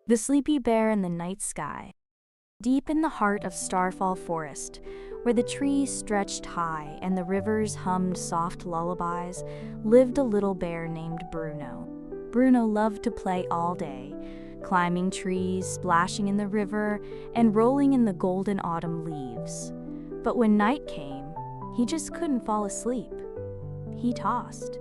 The Sleepy Bear in the Night Sky. Deep in the heart of Starfall Forest, where the trees stretched high and the rivers hummed soft lullabies, lived a little bear named Bruno. Bruno loved to play all day, climbing trees, splashing in the river, and rolling in the golden autumn leaves. But when night came, he just couldn't fall asleep. He tossed.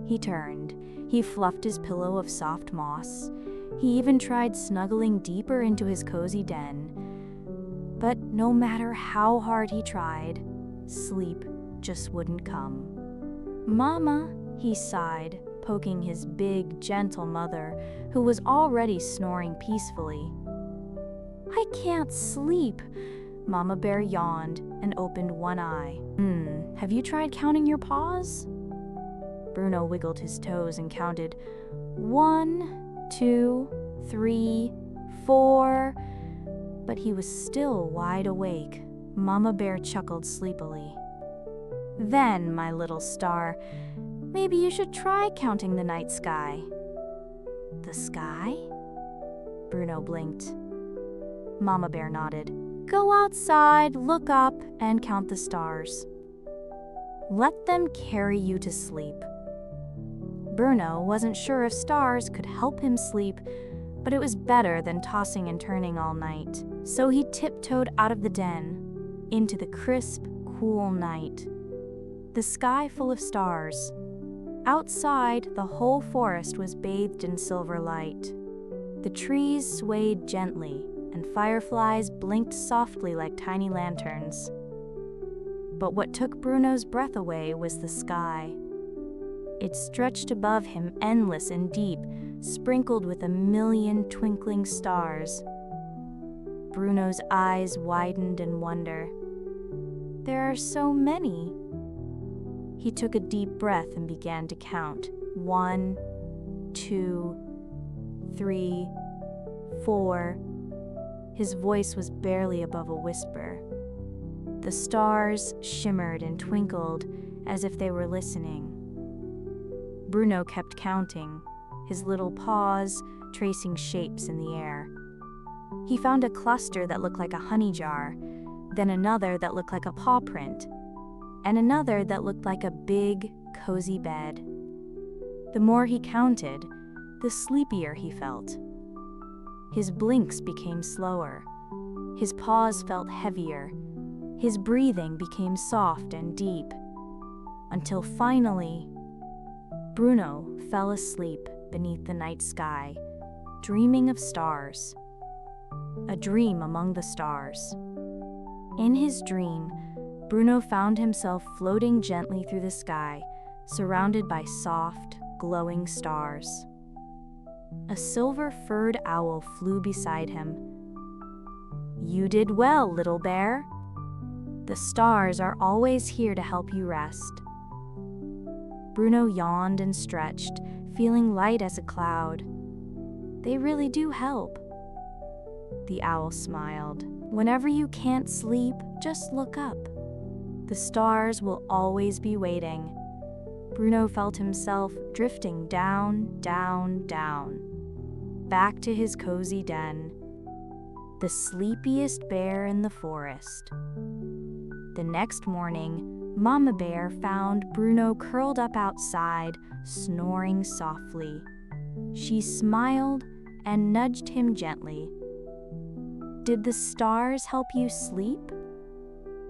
He turned. He fluffed his pillow of soft moss. He even tried snuggling deeper into his cozy den. But no matter how hard he tried, sleep just wouldn't come. "Mama," he sighed, poking his big, gentle mother, who was already snoring peacefully. "I can't sleep." Mama Bear yawned and opened one eye. Have you tried counting your paws?" Bruno wiggled his toes and counted 1, 2, 3, 4, but he was still wide awake. Mama Bear chuckled sleepily. "Then, my little star, maybe you should try counting the night sky." "The sky?" Bruno blinked. Mama Bear nodded. "Go outside, look up, and count the stars. Let them carry you to sleep." Bruno wasn't sure if stars could help him sleep, but it was better than tossing and turning all night. So he tiptoed out of the den, into the crisp, cool night. The sky full of stars. Outside, the whole forest was bathed in silver light. The trees swayed gently, and fireflies blinked softly like tiny lanterns. But what took Bruno's breath away was the sky. It stretched above him, endless and deep, sprinkled with a million twinkling stars. Bruno's eyes widened in wonder. "There are so many." He took a deep breath and began to count. 1, 2, 3, 4. His voice was barely above a whisper. The stars shimmered and twinkled as if they were listening. Bruno kept counting, his little paws tracing shapes in the air. He found a cluster that looked like a honey jar, then another that looked like a paw print, and another that looked like a big, cozy bed. The more he counted, the sleepier he felt. His blinks became slower. His paws felt heavier. His breathing became soft and deep, until finally, Bruno fell asleep beneath the night sky, dreaming of stars. A dream among the stars. In his dream, Bruno found himself floating gently through the sky, surrounded by soft, glowing stars. A silver-furred owl flew beside him. "You did well, little bear. The stars are always here to help you rest." Bruno yawned and stretched, feeling light as a cloud. "They really do help." The owl smiled. "Whenever you can't sleep, just look up. The stars will always be waiting." Bruno felt himself drifting down, down, down, back to his cozy den, the sleepiest bear in the forest. The next morning, Mama Bear found Bruno curled up outside, snoring softly. She smiled and nudged him gently. "Did the stars help you sleep?"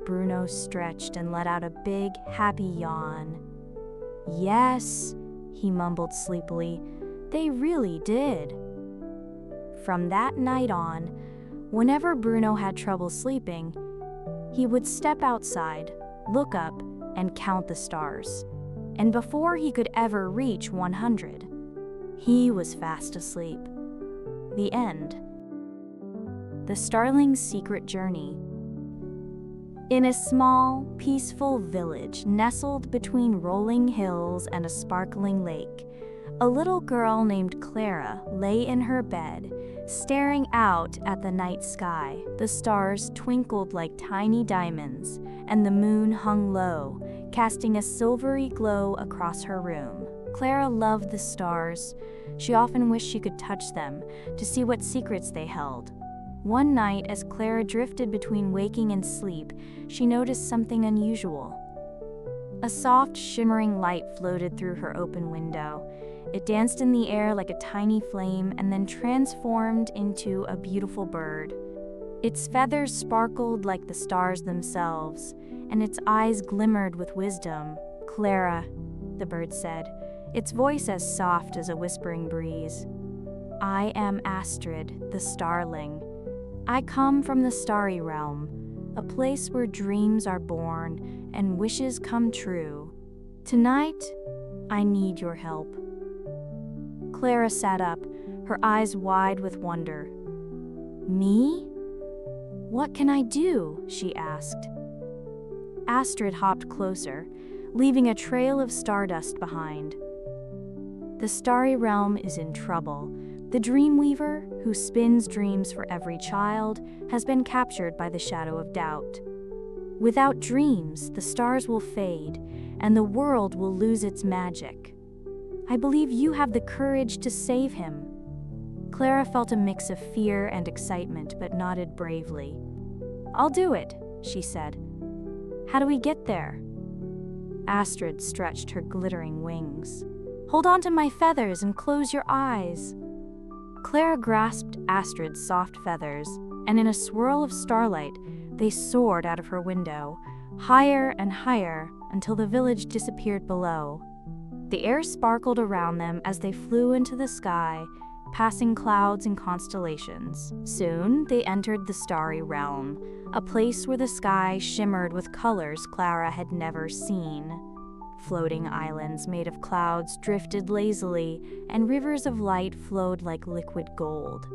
Bruno stretched and let out a big, happy yawn. "Yes," he mumbled sleepily, "they really did." From that night on, whenever Bruno had trouble sleeping, he would step outside, look up, and count the stars. And before he could ever reach 100, he was fast asleep. The end. The Starling's Secret Journey. In a small, peaceful village nestled between rolling hills and a sparkling lake, a little girl named Clara lay in her bed, staring out at the night sky. The stars twinkled like tiny diamonds, and the moon hung low, casting a silvery glow across her room. Clara loved the stars. She often wished she could touch them to see what secrets they held. One night, as Clara drifted between waking and sleep, she noticed something unusual. A soft, shimmering light floated through her open window. It danced in the air like a tiny flame and then transformed into a beautiful bird. Its feathers sparkled like the stars themselves, and its eyes glimmered with wisdom. "Clara," the bird said, its voice as soft as a whispering breeze. "I am Astrid, the Starling. I come from the starry realm, a place where dreams are born and wishes come true. Tonight, I need your help." Clara sat up, her eyes wide with wonder. "Me? What can I do?" she asked. Astrid hopped closer, leaving a trail of stardust behind. "The starry realm is in trouble. The Dreamweaver, who spins dreams for every child, has been captured by the shadow of doubt. Without dreams, the stars will fade, and the world will lose its magic. I believe you have the courage to save him." Clara felt a mix of fear and excitement, but nodded bravely. "I'll do it," she said. "How do we get there?" Astrid stretched her glittering wings. "Hold on to my feathers and close your eyes." Clara grasped Astrid's soft feathers, and in a swirl of starlight, they soared out of her window, higher and higher until the village disappeared below. The air sparkled around them as they flew into the sky, passing clouds and constellations. Soon, they entered the starry realm, a place where the sky shimmered with colors Clara had never seen. Floating islands made of clouds drifted lazily, and rivers of light flowed like liquid gold.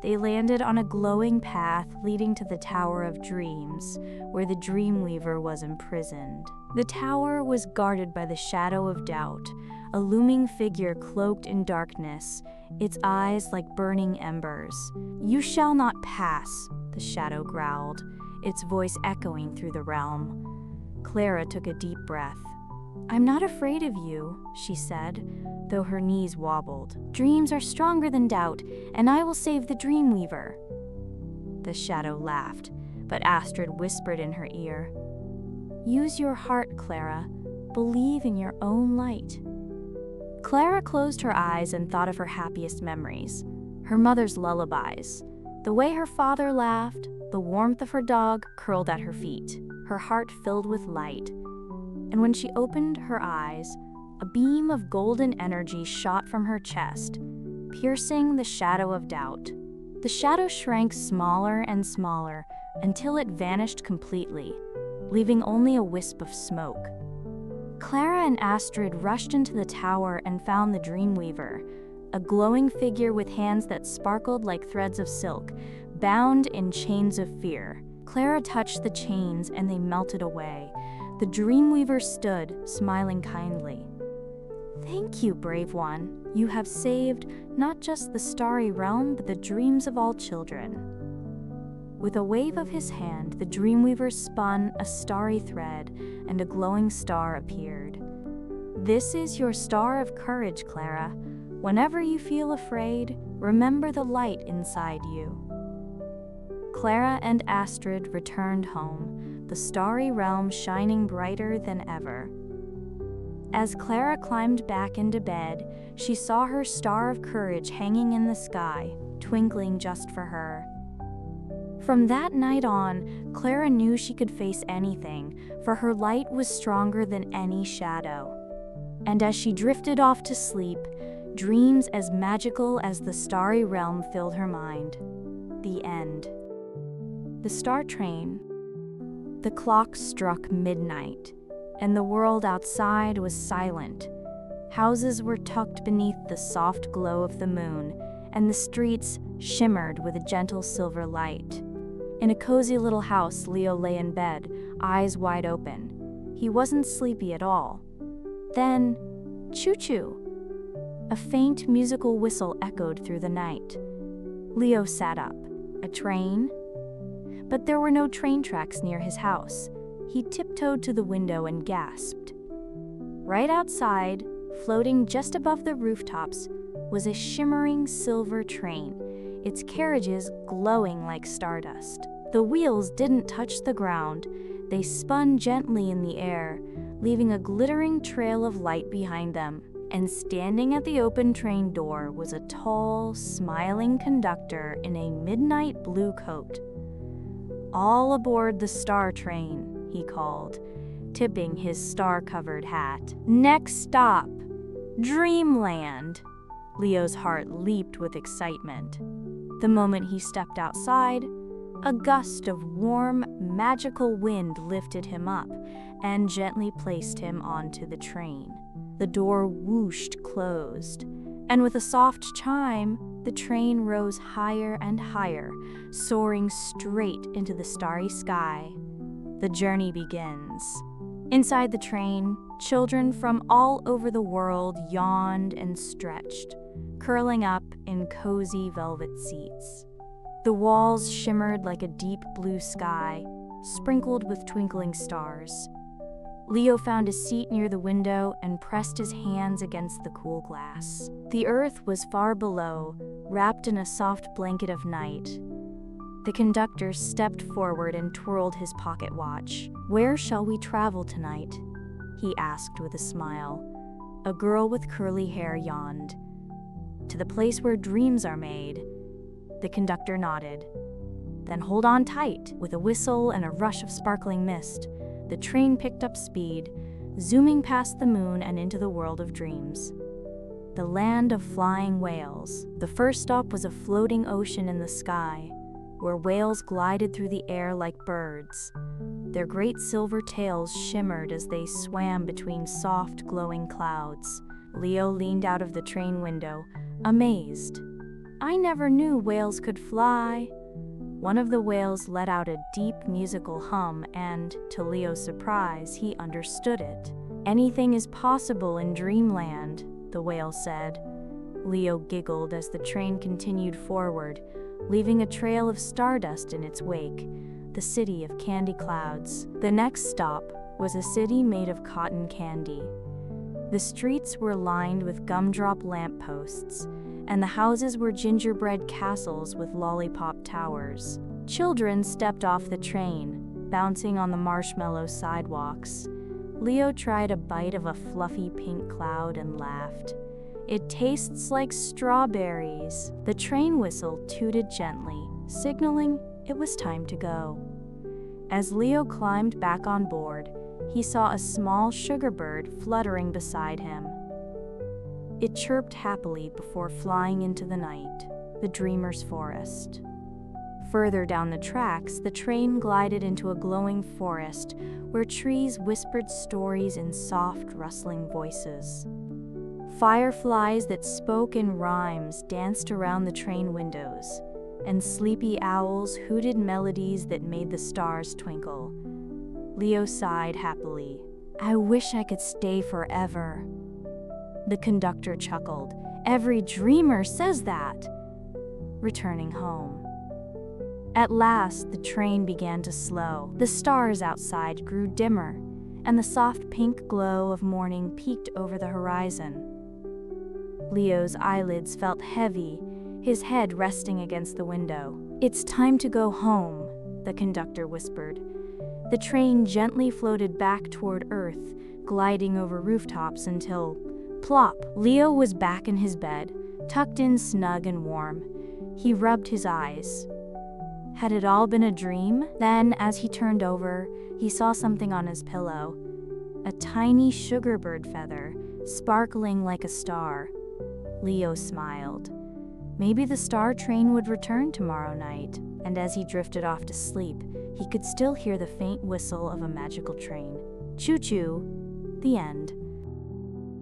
They landed on a glowing path leading to the Tower of Dreams, where the Dreamweaver was imprisoned. The tower was guarded by the Shadow of Doubt, a looming figure cloaked in darkness, its eyes like burning embers. "You shall not pass," the shadow growled, its voice echoing through the realm. Clara took a deep breath. "I'm not afraid of you," she said, though her knees wobbled. "Dreams are stronger than doubt, and I will save the Dreamweaver." The shadow laughed, but Astrid whispered in her ear, "Use your heart, Clara. Believe in your own light." Clara closed her eyes and thought of her happiest memories, her mother's lullabies, the way her father laughed, the warmth of her dog curled at her feet. Her heart filled with light. And when she opened her eyes, a beam of golden energy shot from her chest, piercing the shadow of doubt. The shadow shrank smaller and smaller until it vanished completely, leaving only a wisp of smoke. Clara and Astrid rushed into the tower and found the Dreamweaver, a glowing figure with hands that sparkled like threads of silk, bound in chains of fear. Clara touched the chains and they melted away. The Dreamweaver stood, smiling kindly. "Thank you, brave one. You have saved not just the starry realm, but the dreams of all children." With a wave of his hand, the Dreamweaver spun a starry thread, and a glowing star appeared. "This is your star of courage, Clara. Whenever you feel afraid, remember the light inside you." Clara and Astrid returned home, the starry realm shining brighter than ever. As Clara climbed back into bed, she saw her star of courage hanging in the sky, twinkling just for her. From that night on, Clara knew she could face anything, for her light was stronger than any shadow. And as she drifted off to sleep, dreams as magical as the starry realm filled her mind. The end. The Star Train. The clock struck midnight, and the world outside was silent. Houses were tucked beneath the soft glow of the moon, and the streets shimmered with a gentle silver light. In a cozy little house, Leo lay in bed, eyes wide open. He wasn't sleepy at all. Then, choo-choo! A faint musical whistle echoed through the night. Leo sat up. A train? But there were no train tracks near his house. He tiptoed to the window and gasped. Right outside, floating just above the rooftops, was a shimmering silver train, its carriages glowing like stardust. The wheels didn't touch the ground. They spun gently in the air, leaving a glittering trail of light behind them. And standing at the open train door was a tall, smiling conductor in a midnight blue coat. "All aboard the star train," he called, tipping his star-covered hat. "Next stop, Dreamland." Leo's heart leaped with excitement. The moment he stepped outside, a gust of warm, magical wind lifted him up and gently placed him onto the train. The door whooshed closed, and with a soft chime, the train rose higher and higher, soaring straight into the starry sky. The journey begins. Inside the train, children from all over the world yawned and stretched, curling up in cozy velvet seats. The walls shimmered like a deep blue sky, sprinkled with twinkling stars. Leo found a seat near the window and pressed his hands against the cool glass. The earth was far below, wrapped in a soft blanket of night. The conductor stepped forward and twirled his pocket watch. "Where shall we travel tonight?" he asked with a smile. A girl with curly hair yawned. "To the place where dreams are made." The conductor nodded. "Then hold on tight." With a whistle and a rush of sparkling mist, the train picked up speed, zooming past the moon and into the world of dreams. The land of flying whales. The first stop was a floating ocean in the sky, where whales glided through the air like birds. Their great silver tails shimmered as they swam between soft, glowing clouds. Leo leaned out of the train window, amazed. "I never knew whales could fly." One of the whales let out a deep musical hum and, to Leo's surprise, he understood it. "Anything is possible in Dreamland," the whale said. Leo giggled as the train continued forward, leaving a trail of stardust in its wake, the city of candy clouds. The next stop was a city made of cotton candy. The streets were lined with gumdrop lampposts, and the houses were gingerbread castles with lollipop towers. Children stepped off the train, bouncing on the marshmallow sidewalks. Leo tried a bite of a fluffy pink cloud and laughed. "It tastes like strawberries." The train whistle tooted gently, signaling it was time to go. As Leo climbed back on board, he saw a small sugar bird fluttering beside him. It chirped happily before flying into the night, the dreamer's forest. Further down the tracks, the train glided into a glowing forest where trees whispered stories in soft, rustling voices. Fireflies that spoke in rhymes danced around the train windows, and sleepy owls hooted melodies that made the stars twinkle. Leo sighed happily. "I wish I could stay forever." The conductor chuckled. "Every dreamer says that." Returning home. At last, the train began to slow. The stars outside grew dimmer, and the soft pink glow of morning peeked over the horizon. Leo's eyelids felt heavy, his head resting against the window. "It's time to go home," the conductor whispered. The train gently floated back toward Earth, gliding over rooftops until, plop, Leo was back in his bed, tucked in snug and warm. He rubbed his eyes. Had it all been a dream? Then, as he turned over, he saw something on his pillow. A tiny sugar bird feather, sparkling like a star. Leo smiled. Maybe the star train would return tomorrow night, and as he drifted off to sleep, he could still hear the faint whistle of a magical train. Choo-choo. The end.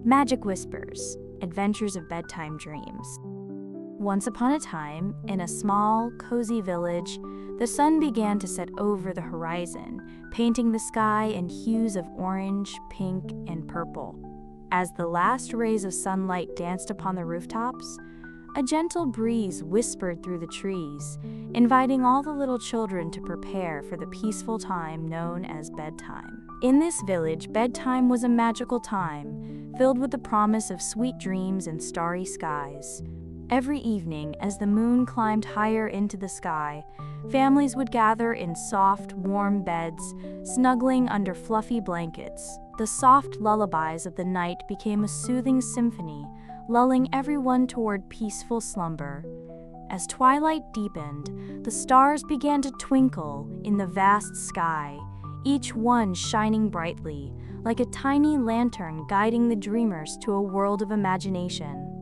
Magic Whispers, Adventures of Bedtime Dreams. Once upon a time, in a small, cozy village, the sun began to set over the horizon, painting the sky in hues of orange, pink, and purple. As the last rays of sunlight danced upon the rooftops, a gentle breeze whispered through the trees, inviting all the little children to prepare for the peaceful time known as bedtime. In this village, bedtime was a magical time, filled with the promise of sweet dreams and starry skies. Every evening, as the moon climbed higher into the sky, families would gather in soft, warm beds, snuggling under fluffy blankets. The soft lullabies of the night became a soothing symphony, lulling everyone toward peaceful slumber. As twilight deepened, the stars began to twinkle in the vast sky, each one shining brightly, like a tiny lantern guiding the dreamers to a world of imagination.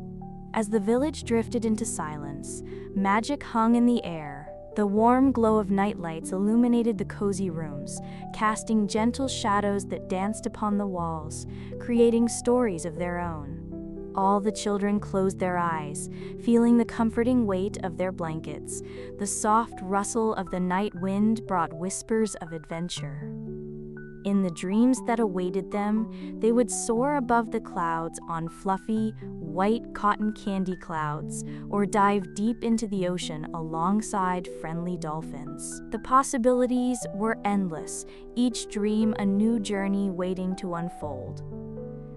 As the village drifted into silence, magic hung in the air. The warm glow of nightlights illuminated the cozy rooms, casting gentle shadows that danced upon the walls, creating stories of their own. All the children closed their eyes, feeling the comforting weight of their blankets. The soft rustle of the night wind brought whispers of adventure. In the dreams that awaited them, they would soar above the clouds on fluffy, white cotton candy clouds, or dive deep into the ocean alongside friendly dolphins. The possibilities were endless, each dream a new journey waiting to unfold.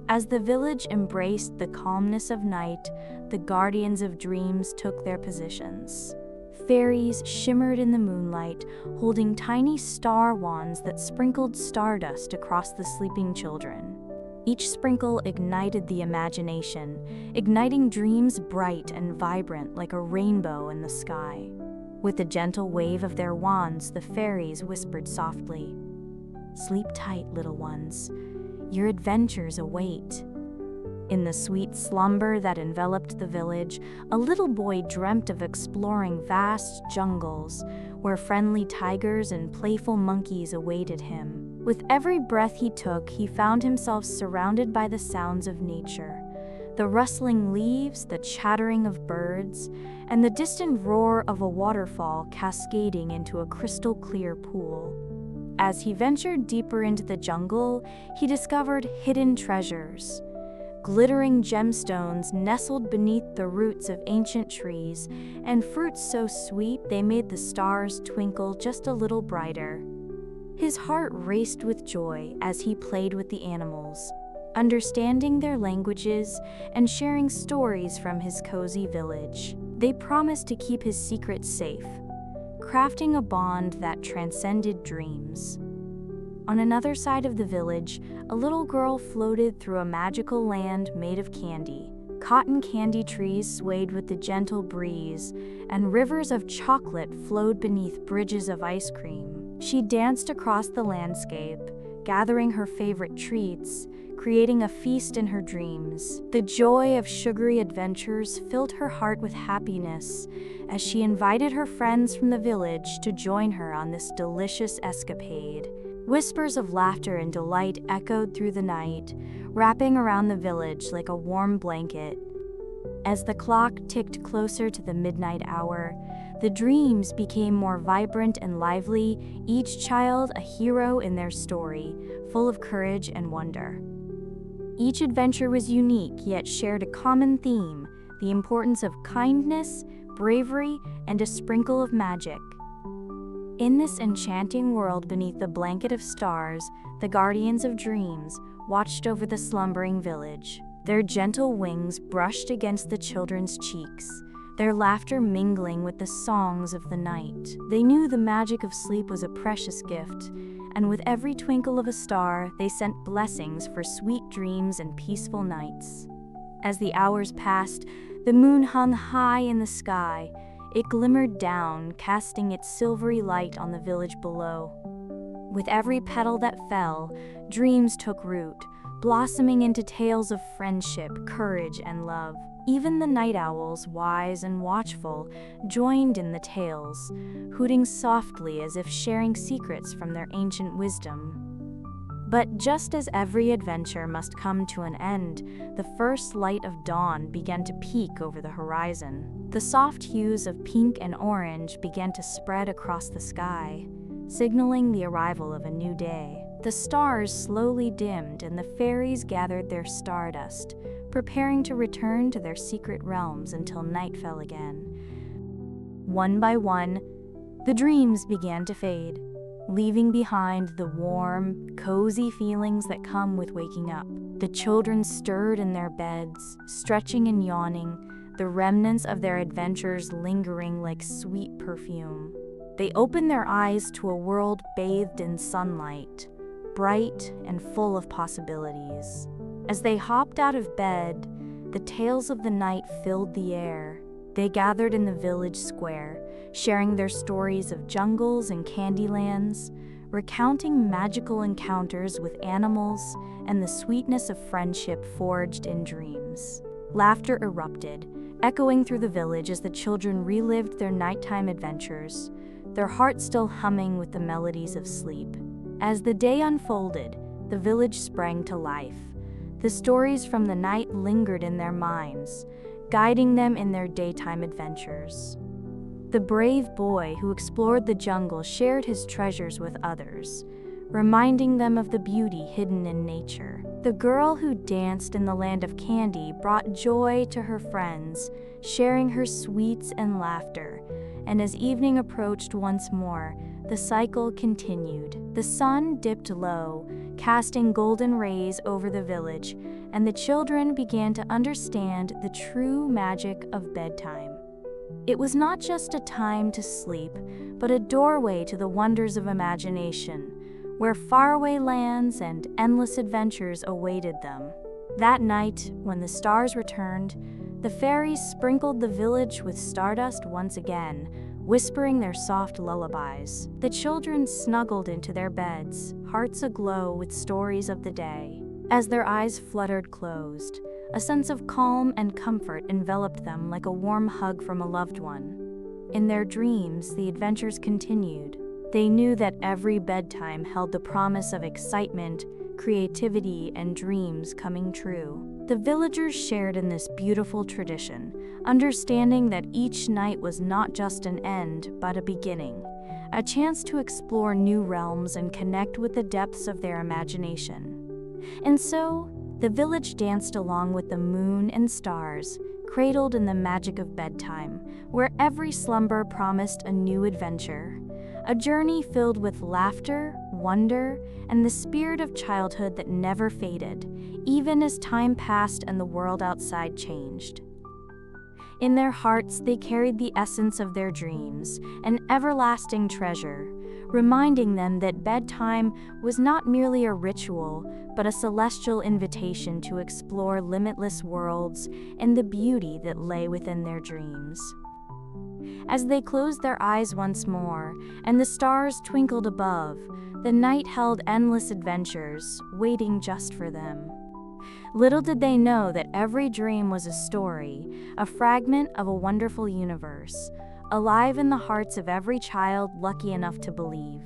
As the village embraced the calmness of night, the guardians of dreams took their positions. Fairies shimmered in the moonlight, holding tiny star wands that sprinkled stardust across the sleeping children. Each sprinkle ignited the imagination, igniting dreams bright and vibrant like a rainbow in the sky. With a gentle wave of their wands, the fairies whispered softly, "Sleep tight, little ones. Your adventures await." In the sweet slumber that enveloped the village, a little boy dreamt of exploring vast jungles where friendly tigers and playful monkeys awaited him. With every breath he took, he found himself surrounded by the sounds of nature. The rustling leaves, the chattering of birds, and the distant roar of a waterfall cascading into a crystal-clear pool. As he ventured deeper into the jungle, he discovered hidden treasures. Glittering gemstones nestled beneath the roots of ancient trees, and fruits so sweet they made the stars twinkle just a little brighter. His heart raced with joy as he played with the animals, understanding their languages and sharing stories from his cozy village. They promised to keep his secrets safe, crafting a bond that transcended dreams. On another side of the village, a little girl floated through a magical land made of candy. Cotton candy trees swayed with the gentle breeze, and rivers of chocolate flowed beneath bridges of ice cream. She danced across the landscape, gathering her favorite treats, creating a feast in her dreams. The joy of sugary adventures filled her heart with happiness as she invited her friends from the village to join her on this delicious escapade. Whispers of laughter and delight echoed through the night, wrapping around the village like a warm blanket. As the clock ticked closer to the midnight hour, the dreams became more vibrant and lively, each child a hero in their story, full of courage and wonder. Each adventure was unique, yet shared a common theme: the importance of kindness, bravery, and a sprinkle of magic. In this enchanting world beneath the blanket of stars, the guardians of dreams watched over the slumbering village. Their gentle wings brushed against the children's cheeks, their laughter mingling with the songs of the night. They knew the magic of sleep was a precious gift, and with every twinkle of a star, they sent blessings for sweet dreams and peaceful nights. As the hours passed, the moon hung high in the sky. It glimmered down, casting its silvery light on the village below. With every petal that fell, dreams took root, blossoming into tales of friendship, courage, and love. Even the night owls, wise and watchful, joined in the tales, hooting softly as if sharing secrets from their ancient wisdom. But just as every adventure must come to an end, the first light of dawn began to peek over the horizon. The soft hues of pink and orange began to spread across the sky, signaling the arrival of a new day. The stars slowly dimmed and the fairies gathered their stardust, preparing to return to their secret realms until night fell again. One by one, the dreams began to fade. leaving behind the warm, cozy feelings that come with waking up. The children stirred in their beds, stretching and yawning, the remnants of their adventures lingering like sweet perfume. They opened their eyes to a world bathed in sunlight, bright and full of possibilities. As they hopped out of bed, the tales of the night filled the air. They gathered in the village square, sharing their stories of jungles and candylands, recounting magical encounters with animals and the sweetness of friendship forged in dreams. Laughter erupted, echoing through the village as the children relived their nighttime adventures, their hearts still humming with the melodies of sleep. As the day unfolded, the village sprang to life. The stories from the night lingered in their minds, guiding them in their daytime adventures. The brave boy who explored the jungle shared his treasures with others, reminding them of the beauty hidden in nature. The girl who danced in the land of candy brought joy to her friends, sharing her sweets and laughter. And as evening approached once more, the cycle continued. The sun dipped low, casting golden rays over the village, and the children began to understand the true magic of bedtime. It was not just a time to sleep, but a doorway to the wonders of imagination, where faraway lands and endless adventures awaited them. That night, when the stars returned, the fairies sprinkled the village with stardust once again, whispering their soft lullabies. The children snuggled into their beds, hearts aglow with stories of the day. As their eyes fluttered closed, a sense of calm and comfort enveloped them like a warm hug from a loved one. In their dreams, the adventures continued. They knew that every bedtime held the promise of excitement, creativity, and dreams coming true. The villagers shared in this beautiful tradition, understanding that each night was not just an end, but a beginning, a chance to explore new realms and connect with the depths of their imagination. And so, the village danced along with the moon and stars, cradled in the magic of bedtime, where every slumber promised a new adventure. A journey filled with laughter, wonder, and the spirit of childhood that never faded, even as time passed and the world outside changed. In their hearts, they carried the essence of their dreams, an everlasting treasure, reminding them that bedtime was not merely a ritual, but a celestial invitation to explore limitless worlds and the beauty that lay within their dreams. As they closed their eyes once more, and the stars twinkled above, the night held endless adventures, waiting just for them. Little did they know that every dream was a story, a fragment of a wonderful universe, alive in the hearts of every child lucky enough to believe.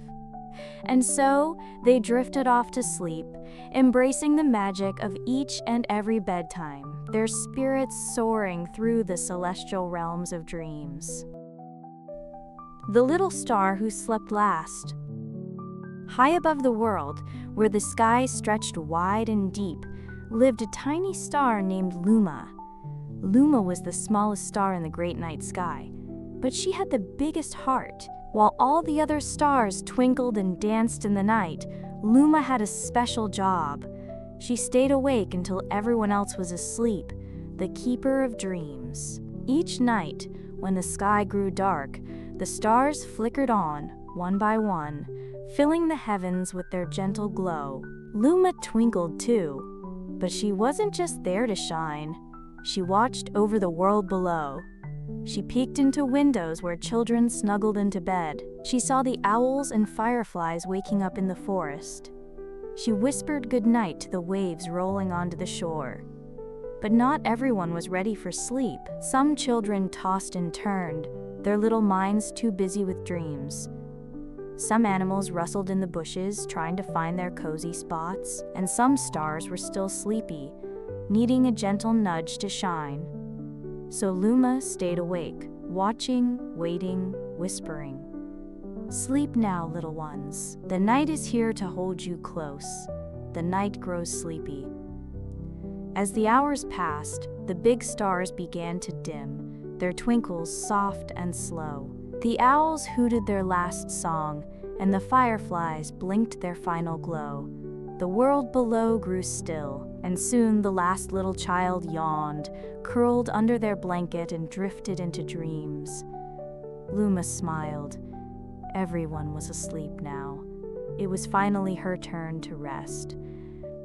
And so, they drifted off to sleep, embracing the magic of each and every bedtime, their spirits soaring through the celestial realms of dreams. The little star who slept last. High above the world, where the sky stretched wide and deep, lived a tiny star named Luma. Luma was the smallest star in the great night sky, but she had the biggest heart. While all the other stars twinkled and danced in the night, Luma had a special job. She stayed awake until everyone else was asleep, the keeper of dreams. Each night, when the sky grew dark, the stars flickered on, one by one, filling the heavens with their gentle glow. Luma twinkled too, but she wasn't just there to shine. She watched over the world below. She peeked into windows where children snuggled into bed. She saw the owls and fireflies waking up in the forest. She whispered goodnight to the waves rolling onto the shore. But not everyone was ready for sleep. Some children tossed and turned, their little minds too busy with dreams. Some animals rustled in the bushes, trying to find their cozy spots, and some stars were still sleepy, needing a gentle nudge to shine. So Luma stayed awake, watching, waiting, whispering. Sleep now, little ones. The night is here to hold you close. The night grows sleepy. As the hours passed, the big stars began to dim, their twinkles soft and slow. The owls hooted their last song, and the fireflies blinked their final glow. The world below grew still, and soon the last little child yawned, curled under their blanket and drifted into dreams. Luma smiled. Everyone was asleep now. It was finally her turn to rest.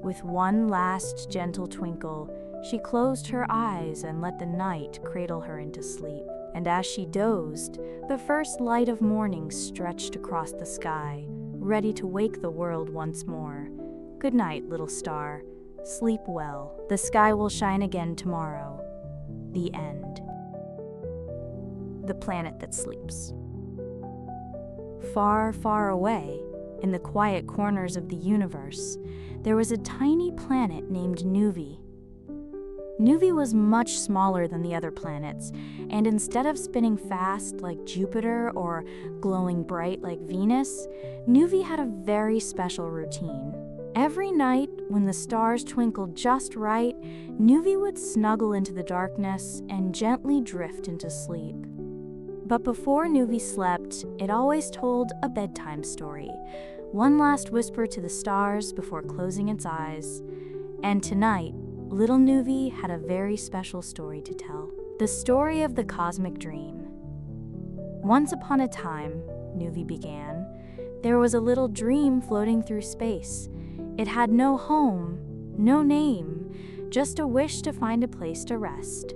With one last gentle twinkle, she closed her eyes and let the night cradle her into sleep. And as she dozed, the first light of morning stretched across the sky, ready to wake the world once more. Good night, little star. Sleep well. The sky will shine again tomorrow. The end. The planet that sleeps. Far, far away, in the quiet corners of the universe, there was a tiny planet named Nuvi. Nuvi was much smaller than the other planets, and instead of spinning fast like Jupiter or glowing bright like Venus, Nuvi had a very special routine. Every night, when the stars twinkled just right, Nuvi would snuggle into the darkness and gently drift into sleep. But before Nuvi slept, it always told a bedtime story, one last whisper to the stars before closing its eyes. And tonight, little Nuvi had a very special story to tell. The story of the cosmic dream. Once upon a time, Nuvi began, there was a little dream floating through space. It had no home, no name, just a wish to find a place to rest.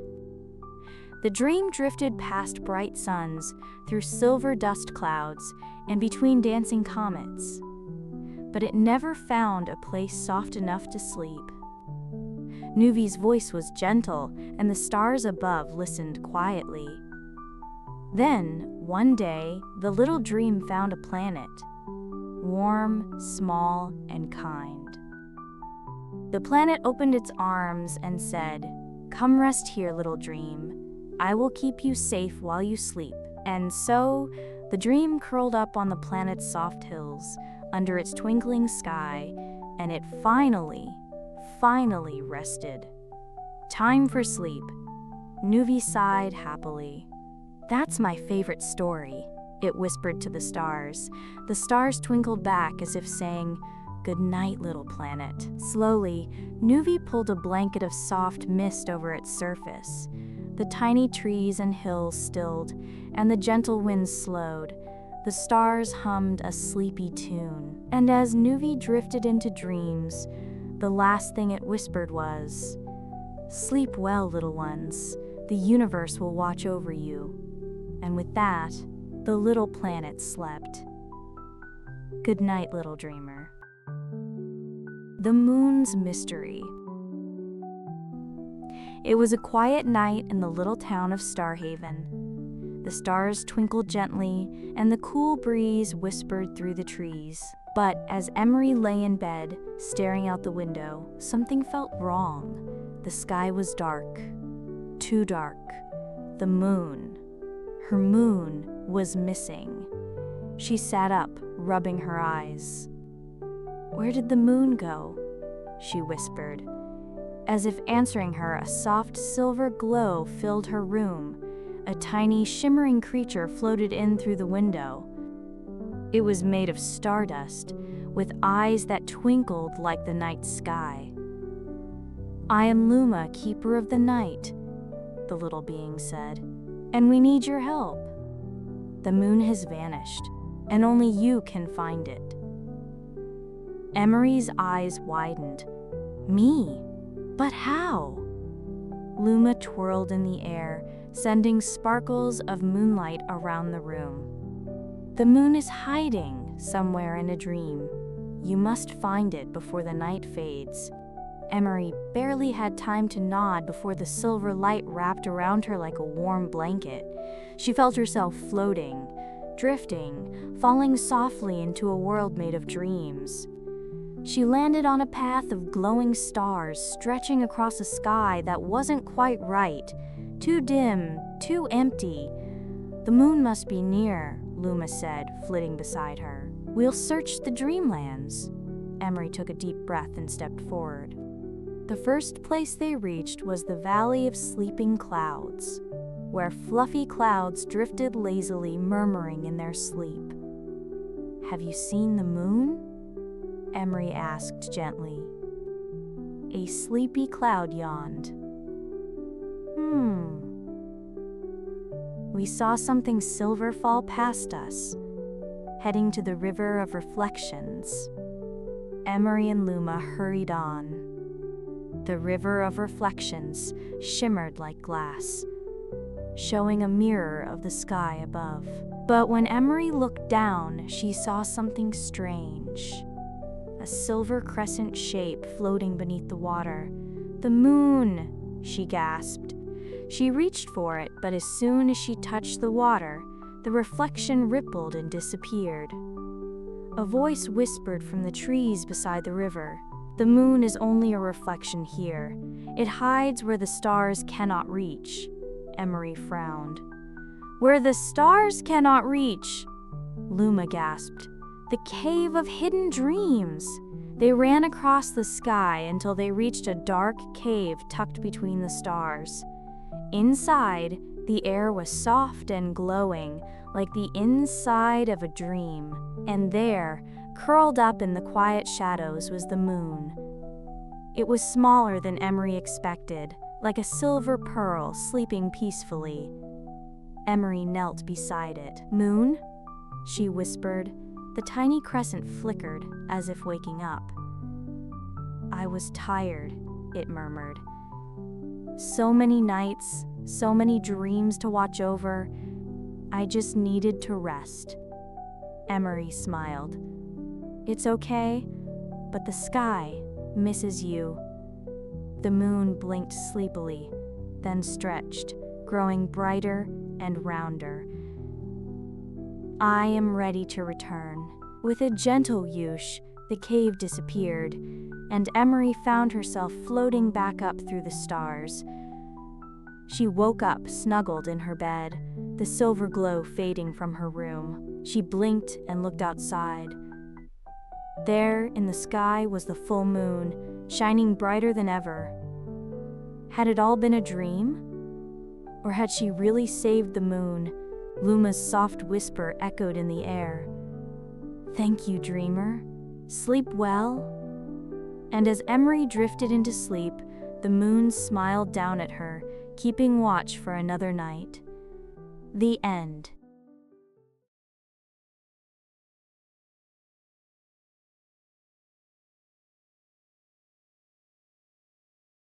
The dream drifted past bright suns, through silver dust clouds, and between dancing comets. But it never found a place soft enough to sleep. Nuvi's voice was gentle, and the stars above listened quietly. Then, one day, the little dream found a planet, warm, small, and kind. The planet opened its arms and said, "Come rest here, little dream. I will keep you safe while you sleep." And so, the dream curled up on the planet's soft hills, under its twinkling sky, and it finally rested. Time for sleep. Nuvi sighed happily. "That's my favorite story," it whispered to the stars. The stars twinkled back as if saying, "Good night, little planet." Slowly, Nuvi pulled a blanket of soft mist over its surface. The tiny trees and hills stilled, and the gentle winds slowed. The stars hummed a sleepy tune. And as Nuvi drifted into dreams, the last thing it whispered was, "Sleep well, little ones. The universe will watch over you." And with that, the little planet slept. Good night, little dreamer. The Moon's Mystery. It was a quiet night in the little town of Starhaven. The stars twinkled gently, and the cool breeze whispered through the trees. But as Emery lay in bed, staring out the window, something felt wrong. The sky was dark. Too dark. The moon. Her moon was missing. She sat up, rubbing her eyes. "Where did the moon go?" she whispered. As if answering her, a soft silver glow filled her room. A tiny, shimmering creature floated in through the window. It was made of stardust, with eyes that twinkled like the night sky. "I am Luma, keeper of the night," the little being said, "and we need your help. The moon has vanished, and only you can find it." Emery's eyes widened. "Me? But how?" Luma twirled in the air, sending sparkles of moonlight around the room. "The moon is hiding somewhere in a dream. You must find it before the night fades." Emery barely had time to nod before the silver light wrapped around her like a warm blanket. She felt herself floating, drifting, falling softly into a world made of dreams. She landed on a path of glowing stars stretching across a sky that wasn't quite right, too dim, too empty. "The moon must be near," Luma said, flitting beside her. "We'll search the dreamlands." Emery took a deep breath and stepped forward. The first place they reached was the Valley of Sleeping Clouds, where fluffy clouds drifted lazily, murmuring in their sleep. "Have you seen the moon?" Emery asked gently. A sleepy cloud yawned. We saw something silver fall past us, heading to the river of reflections." Emery and Luma hurried on. The river of reflections shimmered like glass, showing a mirror of the sky above. But when Emery looked down, she saw something strange. A silver crescent shape floating beneath the water. "The moon!" she gasped. She reached for it, but as soon as she touched the water, the reflection rippled and disappeared. A voice whispered from the trees beside the river. "The moon is only a reflection here. It hides where the stars cannot reach." Emery frowned. "Where the stars cannot reach?" Luma gasped. "The cave of hidden dreams!" They ran across the sky until they reached a dark cave tucked between the stars. Inside, the air was soft and glowing, like the inside of a dream. And there, curled up in the quiet shadows, was the moon. It was smaller than Emery expected, like a silver pearl sleeping peacefully. Emery knelt beside it. "Moon?" she whispered. The tiny crescent flickered, as if waking up. "I was tired," it murmured. "So many nights, so many dreams to watch over. I just needed to rest." Emery smiled. "It's okay, but the sky misses you." The moon blinked sleepily, then stretched, growing brighter and rounder. "I am ready to return." With a gentle whoosh, the cave disappeared, and Emery found herself floating back up through the stars. She woke up snuggled in her bed, the silver glow fading from her room. She blinked and looked outside. There, in the sky, was the full moon, shining brighter than ever. Had it all been a dream? Or had she really saved the moon? Luma's soft whisper echoed in the air. "Thank you, dreamer. Sleep well." And as Emery drifted into sleep, the moon smiled down at her, keeping watch for another night. The end.